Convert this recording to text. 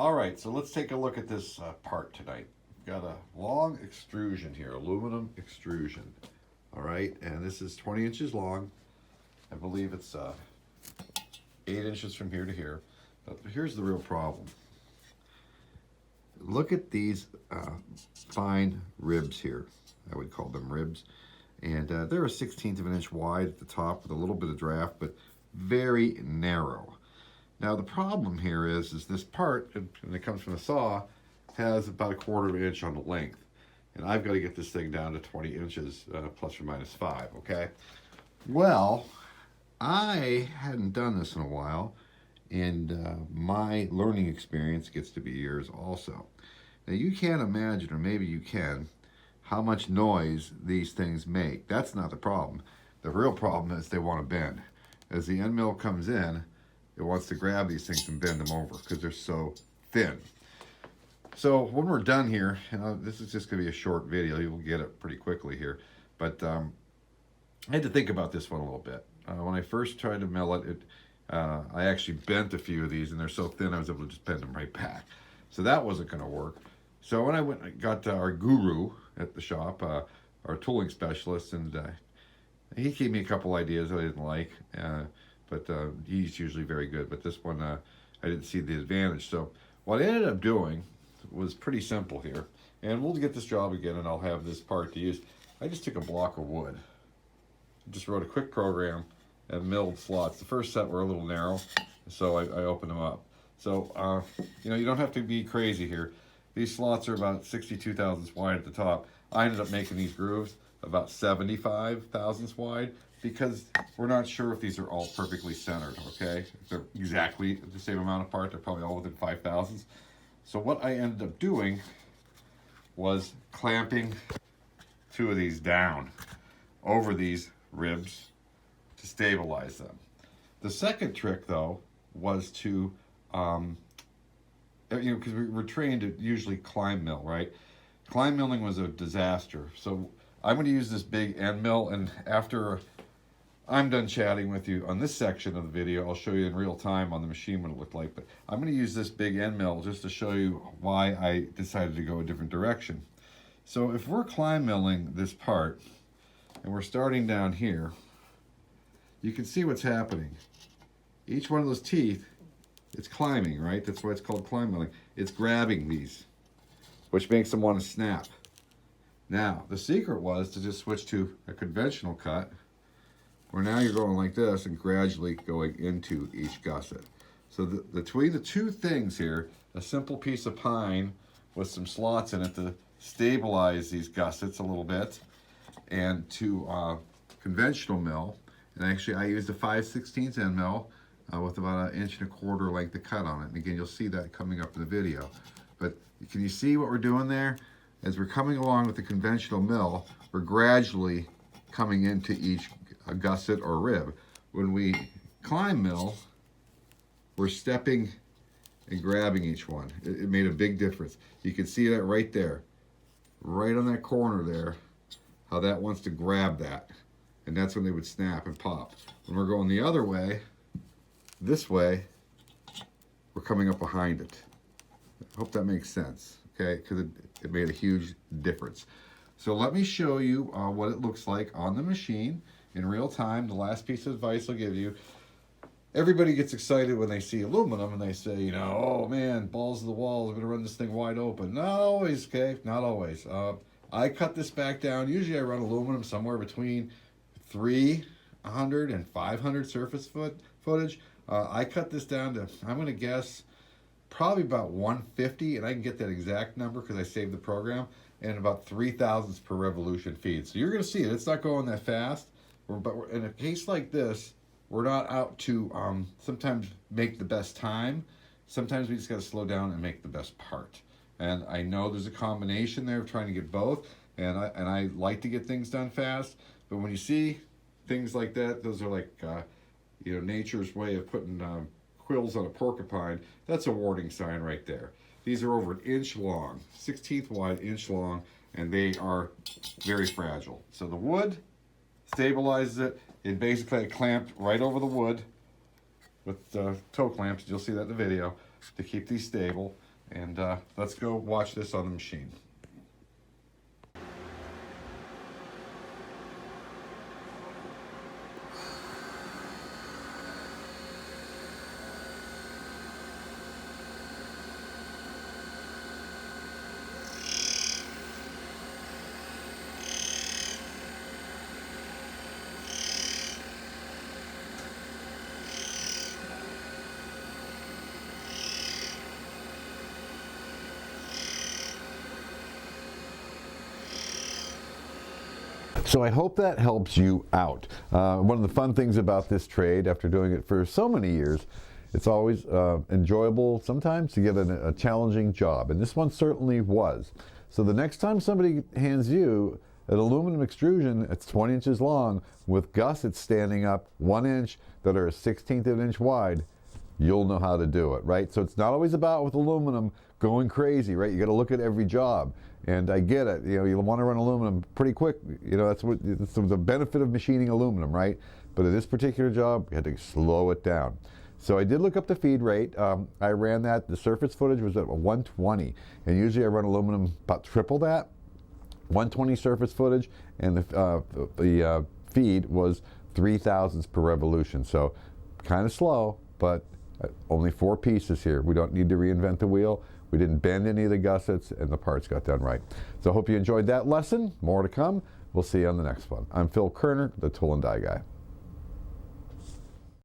All right, so let's take a look at this part tonight. We've got a long extrusion here, aluminum extrusion. All right, and this is 20 inches long. I believe it's 8 inches from here to here. But here's the real problem. Look at these fine ribs here. I would call them ribs. And they're a 1/16 of an inch wide at the top with a little bit of draft, but very narrow. Now the problem here is this part, and it comes from a saw, has about 1/4 of an inch on the length. And I've got to get this thing down to 20 inches, plus or minus 5, okay? Well, I hadn't done this in a while, and my learning experience gets to be years also. Now you can't imagine, or maybe you can, how much noise these things make. That's not the problem. The real problem is they want to bend. As the end mill comes in, it wants to grab these things and bend them over because they're so thin. So when we're done here, this is just going to be a short video. You'll get it pretty quickly here. But I had to think about this one a little bit. When I first tried to mill it, I actually bent a few of these, and they're so thin I was able to just bend them right back. So that wasn't going to work. So when I went and got our guru at the shop, our tooling specialist, and he gave me a couple ideas that I didn't like, but he's usually very good. But this one, I didn't see the advantage. So what I ended up doing was pretty simple here. And we'll get this job again, and I'll have this part to use. I just took a block of wood, just wrote a quick program, and milled slots. The first set were a little narrow, so I opened them up. So, you don't have to be crazy here. These slots are about 62 thousandths wide at the top. I ended up making these grooves about 75 thousandths wide because we're not sure if these are all perfectly centered, okay? If they're exactly the same amount apart, they're probably all within 5 thousandths. So what I ended up doing was clamping 2 of these down over these ribs to stabilize them. The second trick, though, was to because we're trained to usually climb mill, right? Climb milling was a disaster. So I'm going to use this big end mill, and after I'm done chatting with you on this section of the video, I'll show you in real time on the machine what it looked like. But I'm going to use this big end mill just to show you why I decided to go a different direction. So if we're climb milling this part, and we're starting down here, you can see what's happening. Each one of those teeth, it's climbing, right? That's why it's called climb milling. It's grabbing these, which makes them want to snap. Now, the secret was to just switch to a conventional cut, where now you're going like this and gradually going into each gusset. So between the two things here, a simple piece of pine with some slots in it to stabilize these gussets a little bit, and to conventional mill, and actually I used a 5/16 end mill with about 1.25 inch length of cut on it. And again, you'll see that coming up in the video. But can you see what we're doing there? As we're coming along with the conventional mill, we're gradually coming into each gusset or rib. When we climb mill, we're stepping and grabbing each one. It made a big difference. You can see that right there, right on that corner there, how that wants to grab that. And that's when they would snap and pop. When we're going the other way, this way, we're coming up behind it. I hope that makes sense, okay? Because it made a huge difference. So let me show you what it looks like on the machine in real time. The last piece of advice I'll give you. Everybody gets excited when they see aluminum and they say, oh man, balls to the wall, I'm gonna run this thing wide open. Not always, okay? Not always. I cut this back down. Usually I run aluminum somewhere between 300 and 500 surface footage. I cut this down to, I'm going to guess, probably about 150, and I can get that exact number because I saved the program, and about 3 thousandths per revolution feed. So you're going to see it. It's not going that fast. But in a case like this, we're not out to sometimes make the best time. Sometimes we just got to slow down and make the best part. And I know there's a combination there of trying to get both, and I like to get things done fast. But when you see things like that, those are like nature's way of putting quills on a porcupine. That's a warning sign right there. These are over 1 inch long, 1/16 wide, inch long, and they are very fragile. So the wood stabilizes it. It basically clamped right over the wood with toe clamps. You'll see that in the video to keep these stable. And let's go watch this on the machine. So I hope that helps you out. One of the fun things about this trade, after doing it for so many years, it's always enjoyable sometimes to get a challenging job, and this one certainly was. So the next time somebody hands you an aluminum extrusion that's 20 inches long with gussets standing up 1 inch that are a 1/16 of an inch wide, you'll know how to do it, right? So it's not always about with aluminum going crazy, right? You got to look at every job. And I get it, you know, you want to run aluminum pretty quick, you know, that's the benefit of machining aluminum, right? But in this particular job, you had to slow it down. So I did look up the feed rate. I ran that, the surface footage was at 120, and usually I run aluminum about triple that, 120 surface footage, and the feed was 3 thousandths per revolution. So kind of slow, but only 4 pieces here. We don't need to reinvent the wheel. We didn't bend any of the gussets, and the parts got done right. So I hope you enjoyed that lesson. More to come. We'll see you on the next one. I'm Phil Kerner, the Tool and Die Guy.